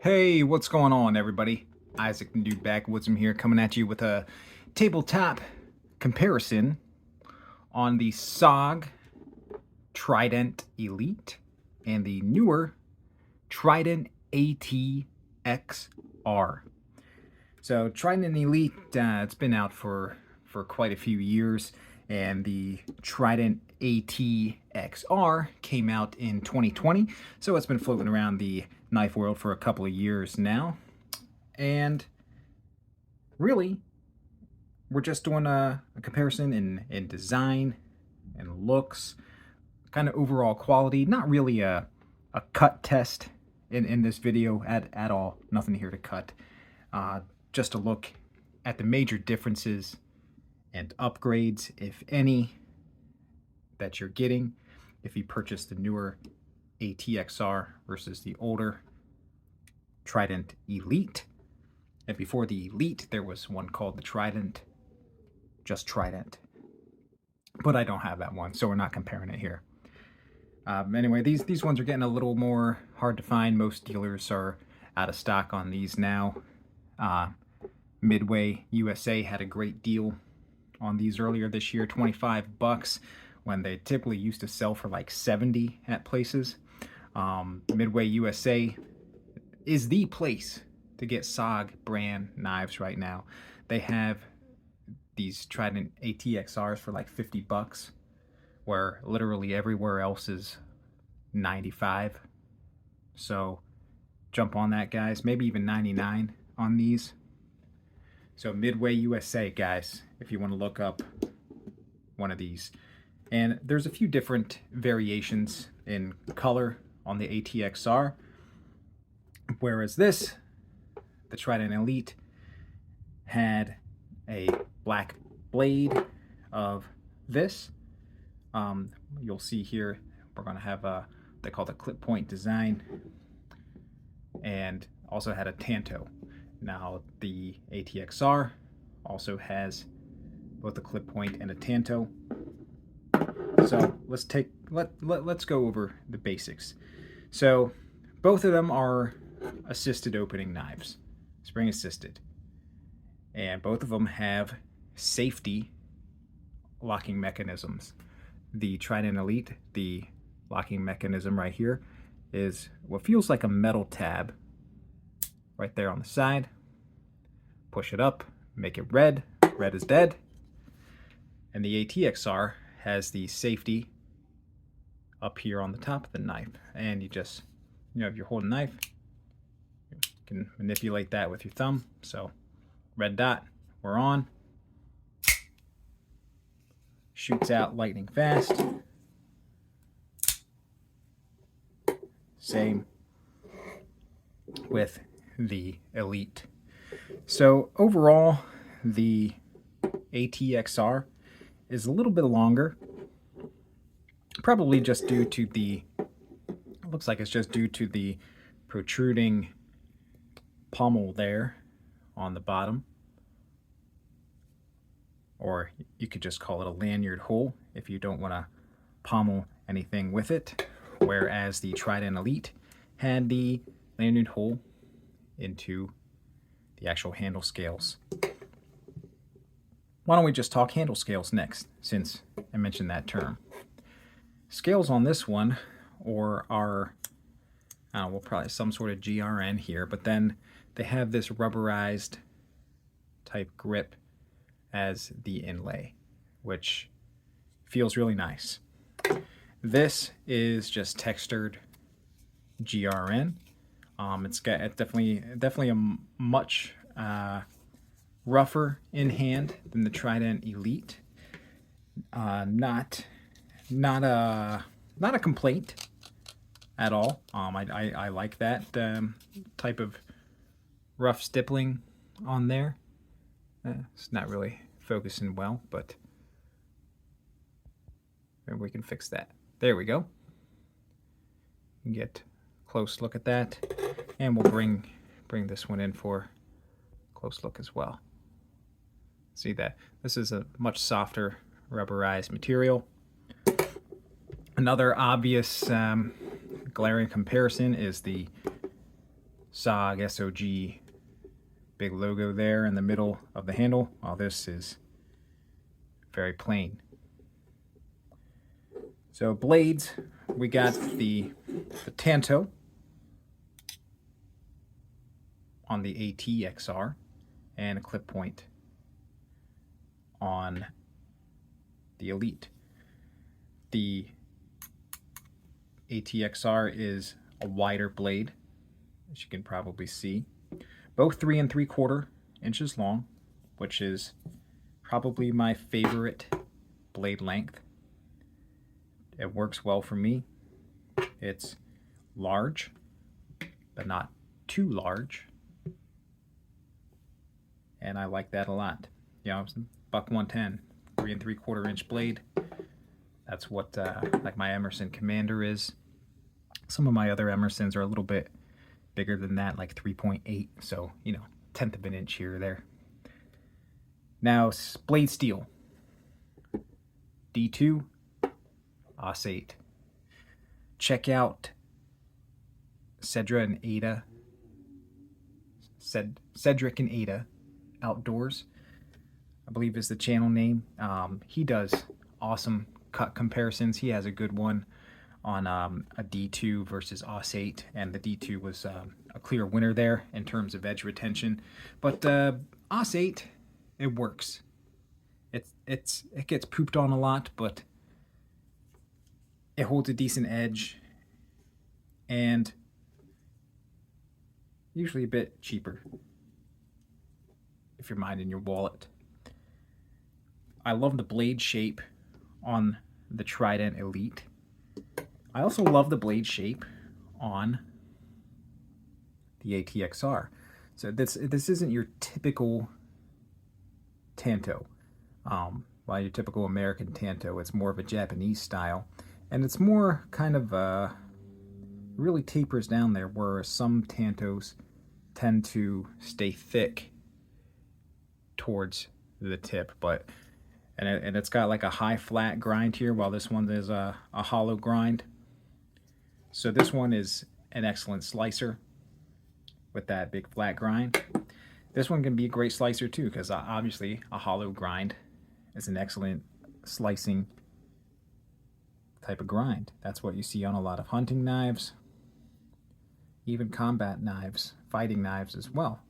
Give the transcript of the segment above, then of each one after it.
Hey, what's going on, everybody? Isaac the Dude Backwoodsman here, coming at you with a tabletop comparison on the SOG Trident Elite and the newer Trident ATXR. So Trident Elite, it's been out for quite a few years, and the Trident ATXR came out in 2020, so it's been floating around the knife world for a couple of years now. And really, we're just doing a comparison in design and looks, kind of overall quality. Not really a cut test in this video at all. Nothing here to cut. Just a look at the major differences and upgrades, if any, that you're getting if you purchase the newer ATXR versus the older Trident Elite. And before the Elite, there was one called the Trident, just Trident. But I don't have that one, so we're not comparing it here. Anyway, these ones are getting a little more hard to find. Most dealers are out of stock on these now. Midway USA had a great deal on these earlier this year, $25, when they typically used to sell for like $70 at places. Midway USA is the place to get SOG brand knives right now. They have these Trident ATXRs for like $50, where literally everywhere else is $95. So jump on that, guys. Maybe even $99 on these. So Midway USA, guys, if you want to look up one of these. And there's a few different variations in color on the ATXR, whereas this, the Trident Elite, had a black blade of this. You'll see here we're going to have they call it a clip point design, and also had a tanto. Now the ATXR also has both a clip point and a tanto. So let's go over the basics. So both of them are assisted opening knives, spring assisted, and both of them have safety locking mechanisms. The Trident Elite, the locking mechanism right here, is what feels like a metal tab right there on the side. Push it up, make it red. Red is dead. And the ATXR has the safety up here on the top of the knife. And you just, if you're holding a knife, you can manipulate that with your thumb. So red dot, we're on. Shoots out lightning fast. Same with the Elite. So overall, the ATXR is a little bit longer, probably just due to the, it looks like it's just due to the protruding pommel there on the bottom, or you could just call it a lanyard hole if you don't want to pommel anything with it, whereas the Trident Elite had the lanyard hole into the actual handle scales. Why don't we just talk handle scales next, since I mentioned that term. Scales on this one are, well, probably some sort of GRN here, but then they have this rubberized type grip as the inlay, which feels really nice. This is just textured GRN. It's definitely a much rougher in hand than the Trident Elite. Not a complaint at all. I like that type of rough stippling on there. It's not really focusing well, but maybe we can fix that. There we go. Get a close look at that, and we'll bring this one in for a close look as well. See that this is a much softer rubberized material. Another obvious glaring comparison is the SOG, SOG, big logo there in the middle of the handle, while this is very plain. So blades, we got the Tanto on the ATXR and a clip point on the Elite. The ATXR is a wider blade, as you can probably see. Both 3 3/4 inches long, which is probably my favorite blade length. It works well for me. It's large, but not too large. And I like that a lot. You know, buck 110, 3 3/4 inch blade. That's what like my Emerson Commander is. Some of my other Emersons are a little bit bigger than that, like 3.8. So, you know, 1/10 of an inch here or there. Now, blade steel. D2, AUS 8. Check out Cedric and Ada. Cedric and Ada Outdoors, I believe is the channel name. He does awesome cut comparisons. He has a good one on a D2 versus AUS 8, and the D2 was a clear winner there in terms of edge retention. But AUS 8, it works. It gets pooped on a lot, but it holds a decent edge and usually a bit cheaper if you're minding your wallet. I love the blade shape on the Trident Elite. I also love the blade shape on the ATXR. So this isn't your typical Tanto. Well, your typical American Tanto. It's more of a Japanese style. And it's more kind of really tapers down there, whereas some Tantos tend to stay thick towards the tip, but and it's got like a high flat grind here, while this one is a hollow grind. So this one is an excellent slicer with that big flat grind. This one can be a great slicer too, because obviously a hollow grind is an excellent slicing type of grind. That's what you see on a lot of hunting knives, even combat knives, fighting knives as well.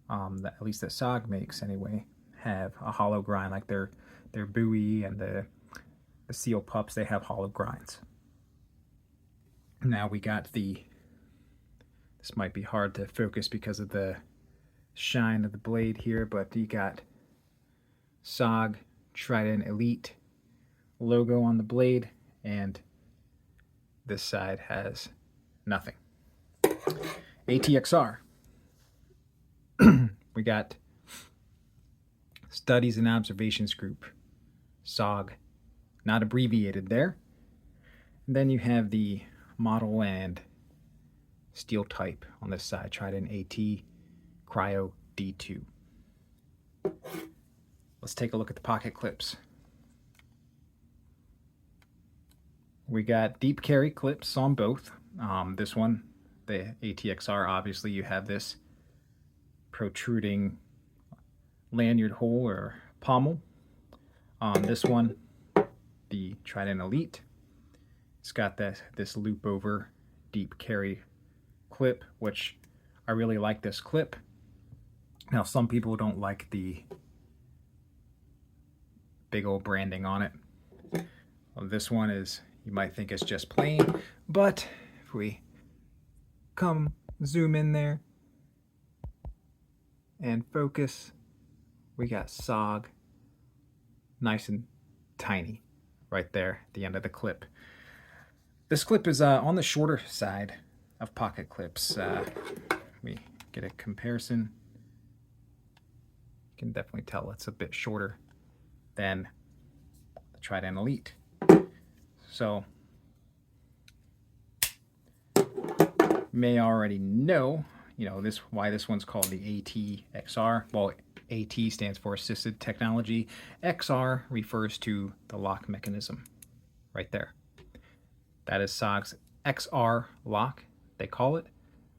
At least that SOG makes anyway, have a hollow grind, like their Bowie and the Seal Pups, they have hollow grinds. Now we got this might be hard to focus because of the shine of the blade here, but you got SOG Trident Elite logo on the blade, and this side has nothing. ATXR. We got Studies and Observations Group, SOG, not abbreviated there. And then you have the model and steel type on this side, Trident AT Cryo D2. Let's take a look at the pocket clips. We got deep carry clips on both. This one, the ATXR, obviously you have this protruding lanyard hole or pommel. On this one, the Trident Elite, it's got this loop over deep carry clip, which I really like this clip. Now some people don't like the big old branding on it. Well, this one is, you might think it's just plain, but if we come zoom in there and focus, we got SOG nice and tiny right there at the end of the clip. This clip is on the shorter side of pocket clips. We get a comparison. You can definitely tell it's a bit shorter than the Trident Elite. So you may already know, why this one's called the ATXR. Well, AT stands for Assisted Technology. XR refers to the lock mechanism right there. That is SOG's XR lock, they call it.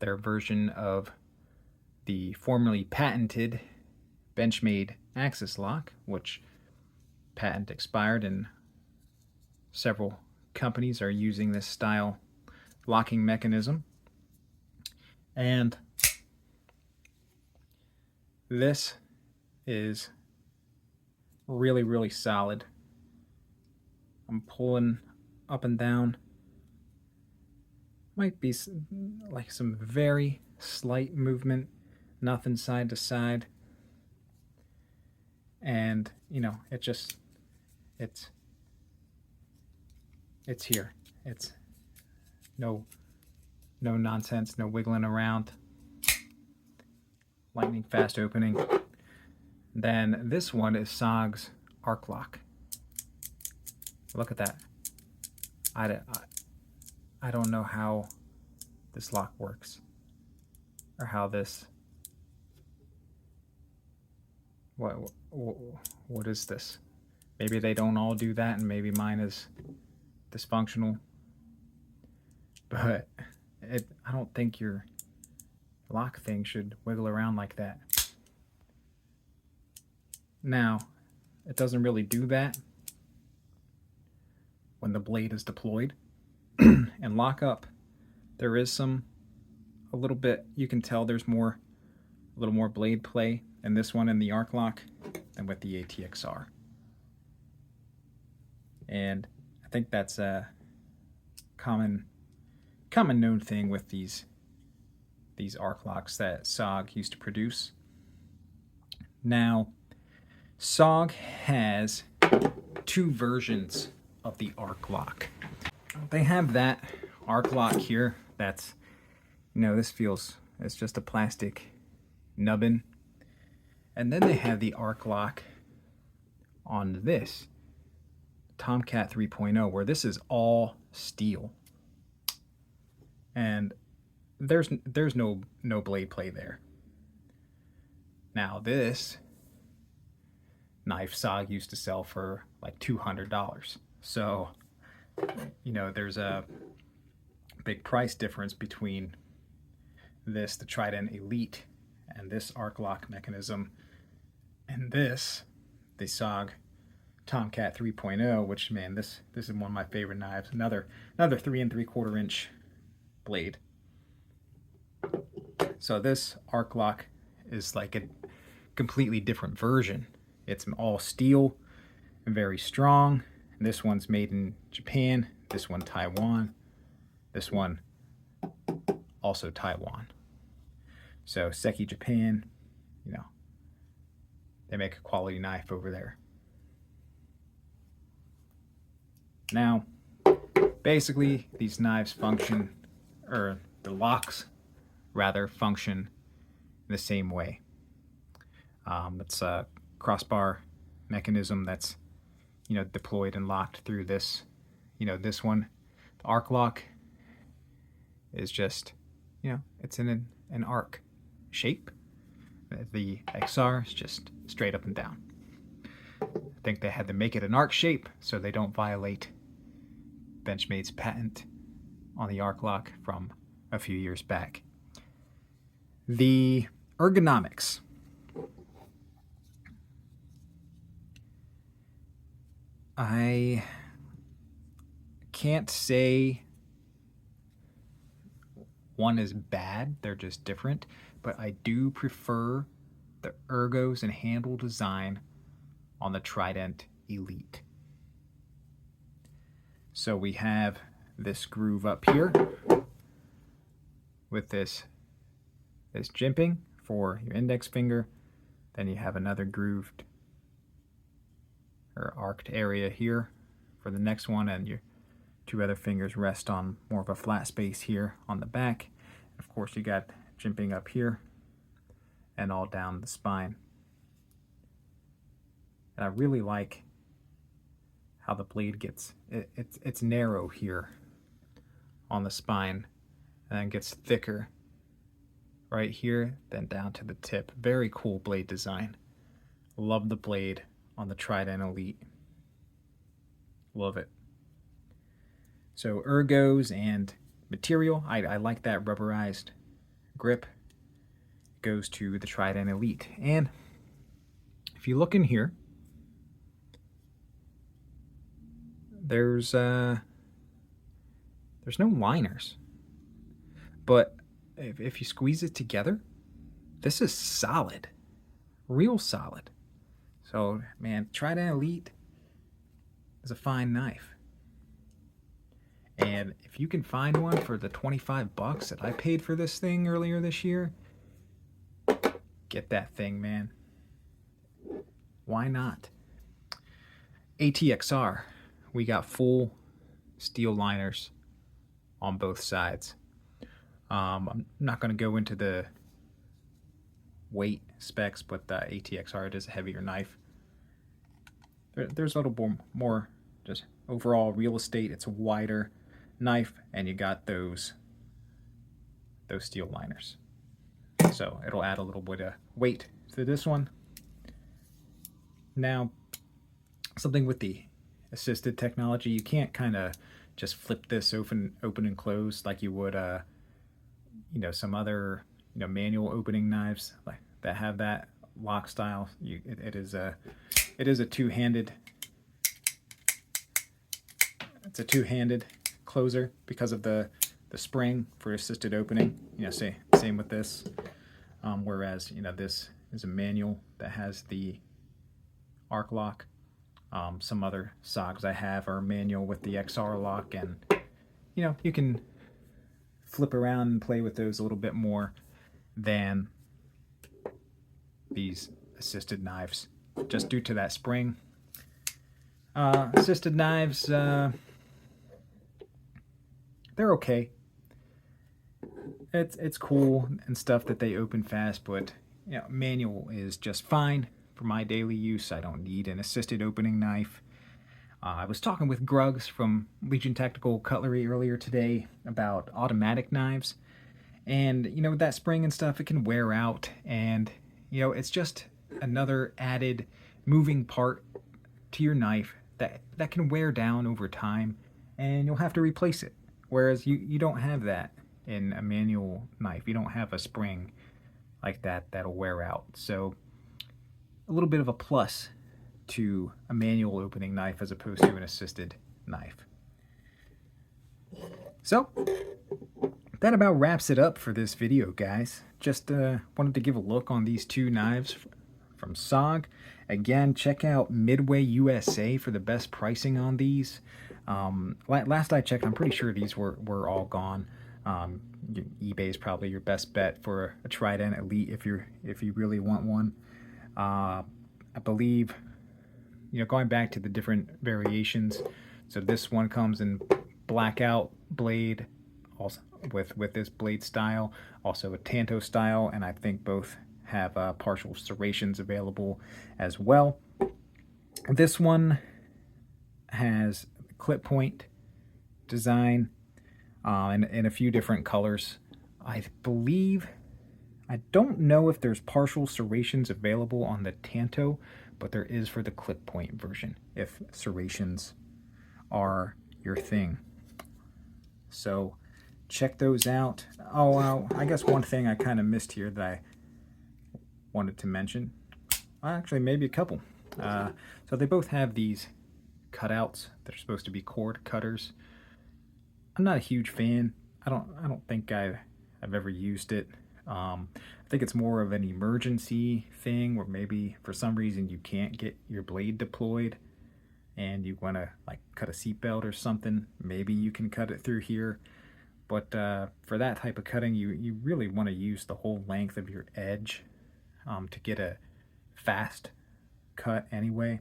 their version of the formerly patented Benchmade axis lock, which patent expired and several companies are using this style locking mechanism. And this is really, really solid. I'm pulling up and down. Might be like some very slight movement, nothing side to side. And, you know, it's here. It's no nonsense, no wiggling around. Lightning fast opening. Then this one is SOG's arc lock. Look at that. I don't know how this lock works, or how this, what is this? Maybe they don't all do that, and maybe mine is dysfunctional. But I don't think your lock thing should wiggle around like that. Now, it doesn't really do that when the blade is deployed. And lock up, there is a little bit, you can tell there's a little more blade play in this one in the arc lock than with the ATXR. And I think that's a common known thing with these arc locks that SOG used to produce. Now, SOG has two versions of the arc lock. They have that arc lock here that's, you know, this feels, it's just a plastic nubbin. And then they have the arc lock on this Tomcat 3.0, where this is all steel. And there's no blade play there. Now this knife SOG used to sell for like $200. So, you know, there's a big price difference between this, the Trident Elite, and this arc lock mechanism, and this, the SOG Tomcat 3.0, which, man, this is one of my favorite knives. Another 3 3/4 inch blade. So this arc lock is like a completely different version. It's all steel and very strong. And this one's made in Japan, this one Taiwan, this one also Taiwan. So Seki Japan, you know, they make a quality knife over there. Now, basically these knives function, or the locks rather, function the same way. It's a crossbar mechanism that's, you know, deployed and locked through this, you know, this one. The arc lock is just, you know, it's in an arc shape. The XR is just straight up and down. I think they had to make it an arc shape so they don't violate Benchmade's patent on the arc lock from a few years back. The ergonomics. I can't say one is bad, they're just different, but I do prefer the ergos and handle design on the Trident Elite. So we have this groove up here with this jimping for your index finger. Then you have another grooved or arced area here for the next one, and your two other fingers rest on more of a flat space here on the back. Of course, you got jimping up here and all down the spine. And I really like how the blade gets, it's narrow here on the spine and then gets thicker right here, then down to the tip. Very cool blade design. Love the blade on the Trident Elite. Love it. So ergos and material, I like that rubberized grip goes to the Trident Elite. And if you look in here, there's no liners. But if you squeeze it together, this is solid. Real solid. So, man, Trident Elite is a fine knife. And if you can find one for the 25 bucks that I paid for this thing earlier this year, get that thing, man. Why not? Atxr, we got full steel liners on both sides. I'm not going to go into the weight specs, but the Atxr, it is a heavier knife. There's a little more just overall real estate. It's a wider knife, and you got those steel liners, so it'll add a little bit of weight to this one. Now, something with the assisted technology, you can't kind of just flip this open and close like you would some other manual opening knives like that have that lock style. It is a two-handed. It's a two-handed closer because of the spring for assisted opening. Same with this. Whereas this is a manual that has the arc lock. Some other SOGs I have are manual with the XR lock, and you can flip around and play with those a little bit more than these assisted knives, just due to that spring. Assisted knives, they're okay. It's cool and stuff that they open fast, but manual is just fine for my daily use. I don't need an assisted opening knife. I was talking with Gruggs from Legion Tactical Cutlery earlier today about automatic knives, and with that spring and stuff, it can wear out, and it's just another added moving part to your knife that can wear down over time, and you'll have to replace it. Whereas you don't have that in a manual knife. You don't have a spring like that'll wear out. So a little bit of a plus to a manual opening knife as opposed to an assisted knife. So that about wraps it up for this video, guys. Just wanted to give a look on these two knives from SOG. Again, check out Midway USA for the best pricing on these. Last I checked, I'm pretty sure these were all gone. eBay is probably your best bet for a Trident Elite if you really want one. I believe, going back to the different variations, so this one comes in blackout blade, also with this blade style, also a Tanto style, and I think both have partial serrations available as well. This one has clip point design in a few different colors. I don't know if there's partial serrations available on the Tanto, but there is for the clip point version if serrations are your thing. So check those out. Oh, I guess one thing I kind of missed here that I wanted to mention, actually maybe a couple. So they both have these cutouts that are supposed to be cord cutters. I'm not a huge fan. I don't think I've ever used it. I think it's more of an emergency thing where maybe for some reason you can't get your blade deployed and you want to like cut a seatbelt or something. Maybe you can cut it through here. But for that type of cutting, you really want to use the whole length of your edge to get a fast cut anyway.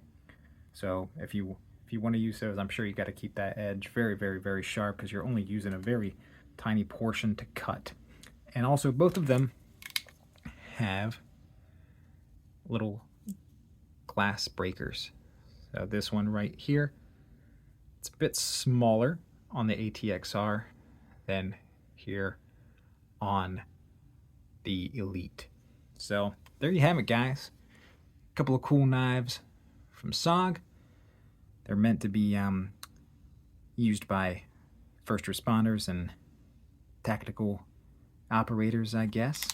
So if you want to use those, I'm sure you got to keep that edge very, very, very sharp because you're only using a very tiny portion to cut. And also both of them have little glass breakers. So this one right here, it's a bit smaller on the Atxr than here on the Elite. So there you have it, guys. A couple of cool knives from SOG. They're meant to be used by first responders and tactical operators, I guess.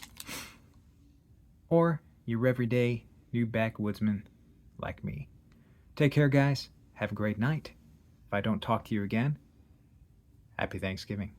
Or your everyday new backwoodsman like me. Take care, guys. Have a great night. If I don't talk to you again, happy Thanksgiving.